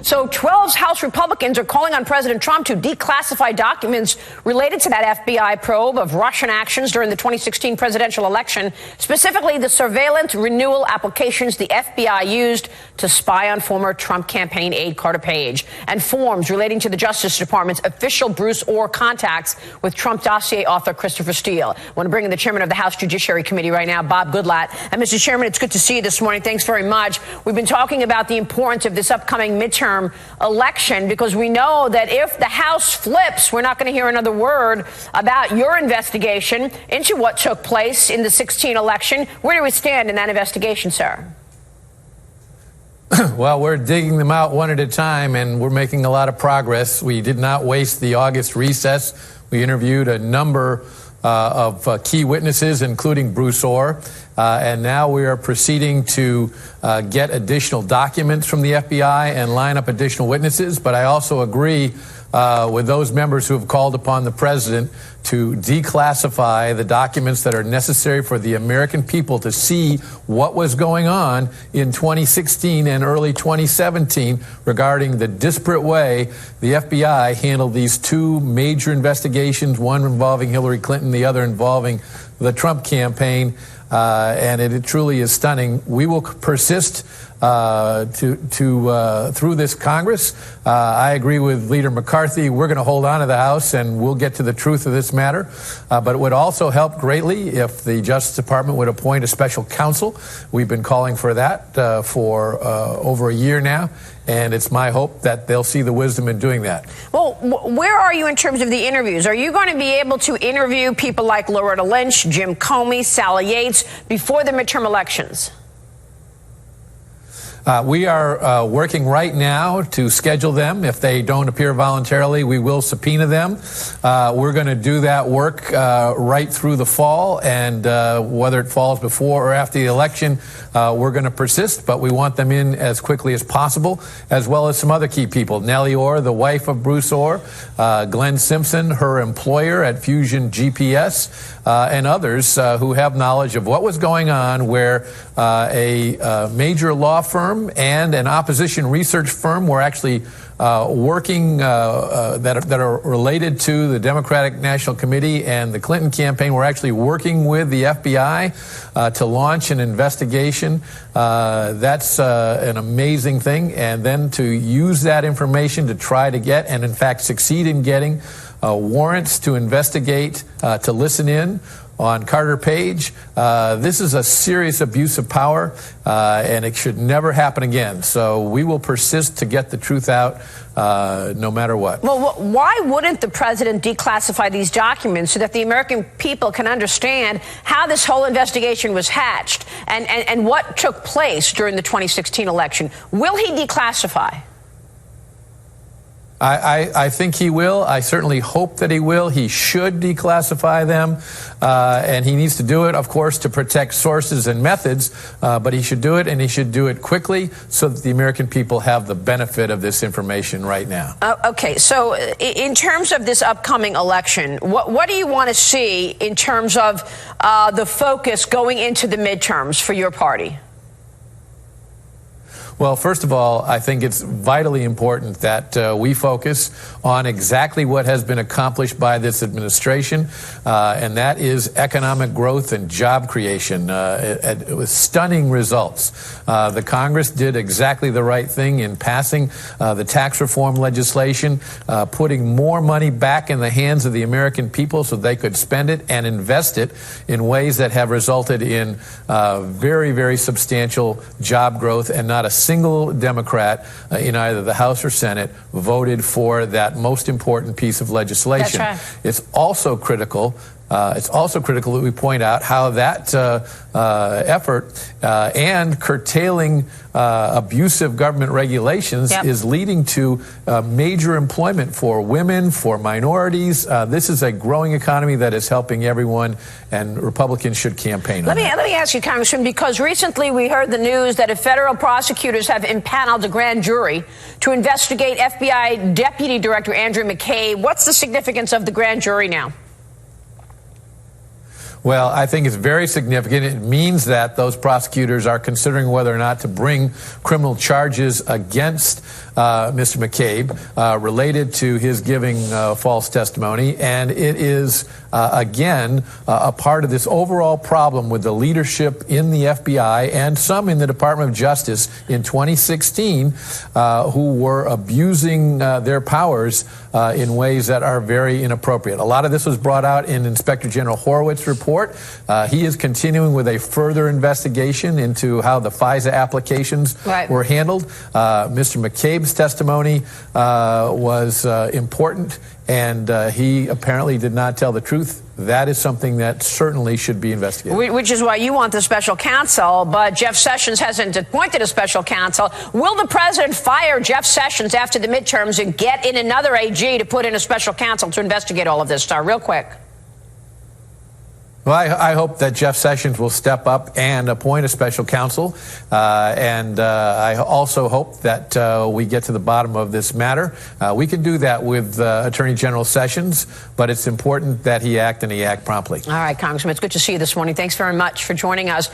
So 12 House Republicans are calling on President Trump to declassify documents related to that FBI probe of Russian actions during the 2016 presidential election, specifically the surveillance renewal applications the FBI used to spy on former Trump campaign aide Carter Page, and forms relating to the Justice Department's official Bruce Ohr contacts with Trump dossier author Christopher Steele. I want to bring in the chairman of the House Judiciary Committee right now, Bob Goodlatte. And Mr. Chairman, it's good to see you this morning. Thanks very much. We've been talking about the importance of this upcoming midterm election because we know that if the House flips, we're not going to hear another word about your investigation into what took place in the 2016 election. Where do we stand in that investigation, sir? Well, we're digging them out one at a time, and we're making a lot of progress. We did not waste the August recess. We interviewed a number of key witnesses, including Bruce Ohr, and now we are proceeding to get additional documents from the FBI and line up additional witnesses. But I also agree with those members who have called upon the president to declassify the documents that are necessary for the American people to see what was going on in 2016 and early 2017 regarding the disparate way the FBI handled these two major investigations, one involving Hillary Clinton, the other involving the Trump campaign. And it truly is stunning. We will persist through this Congress. I agree with Leader McCarthy. We're going to hold on to the House, and we'll get to the truth of this matter. But it would also help greatly if the Justice Department would appoint a special counsel. We've been calling for that for over a year now. And it's my hope that they'll see the wisdom in doing that. Well, where are you in terms of the interviews? Are you going to be able to interview people like Loretta Lynch, Jim Comey, Sally Yates before the midterm elections? We are working right now to schedule them. If they don't appear voluntarily, we will subpoena them. We're going to do that work right through the fall, and whether it falls before or after the election, we're going to persist, but we want them in as quickly as possible, as well as some other key people. Nellie Ohr, the wife of Bruce Ohr, Glenn Simpson, her employer at Fusion GPS, and others who have knowledge of what was going on, where a major law firm and an opposition research firm were actually working that are related to the Democratic National Committee and the Clinton campaign. We're actually working with the FBI to launch an investigation. That's an amazing thing. And then to use that information to try to get, and in fact succeed in getting, warrants to investigate, to listen in on Carter Page. This is a serious abuse of power, and it should never happen again. So we will persist to get the truth out no matter what. Well, why wouldn't the president declassify these documents so that the American people can understand how this whole investigation was hatched and what took place during the 2016 election? Will he declassify? I think he will. I certainly hope that he will. He should declassify them, and he needs to do it, of course, to protect sources and methods, but he should do it, and he should do it quickly so that the American people have the benefit of this information right now. Okay, so in terms of this upcoming election, what do you want to see in terms of the focus going into the midterms for your party? Well, first of all, I think it's vitally important that we focus on exactly what has been accomplished by this administration, and that is economic growth and job creation with stunning results. The Congress did exactly the right thing in passing the tax reform legislation, putting more money back in the hands of the American people so they could spend it and invest it in ways that have resulted in very, very substantial job growth, and not a single Democrat in either the House or Senate voted for that most important piece of legislation. That's right. It's also critical that we point out how that effort and curtailing abusive government regulations is leading to major employment for women, for minorities. This is a growing economy that is helping everyone, and Republicans should campaign on it. Let me ask you, Congressman, because recently we heard the news that federal prosecutors have impaneled a grand jury to investigate FBI Deputy Director Andrew McCabe. What's the significance of the grand jury now? Well, I think it's very significant. It means that those prosecutors are considering whether or not to bring criminal charges against Mr. McCabe related to his giving false testimony. And it is, again, a part of this overall problem with the leadership in the FBI and some in the Department of Justice in 2016 who were abusing their powers in ways that are very inappropriate. A lot of this was brought out in Inspector General Horowitz's report. He is continuing with a further investigation into how the FISA applications were handled. Mr. McCabe's testimony was important, and he apparently did not tell the truth. That is something that certainly should be investigated. Which is why you want the special counsel, but Jeff Sessions hasn't appointed a special counsel. Will the president fire Jeff Sessions after the midterms and get in another AG to put in a special counsel to investigate all of this stuff? Real quick. Well, I hope that Jeff Sessions will step up and appoint a special counsel. And I also hope that we get to the bottom of this matter. We can do that with Attorney General Sessions, but it's important that he act and he act promptly. All right, Congressman, it's good to see you this morning. Thanks very much for joining us.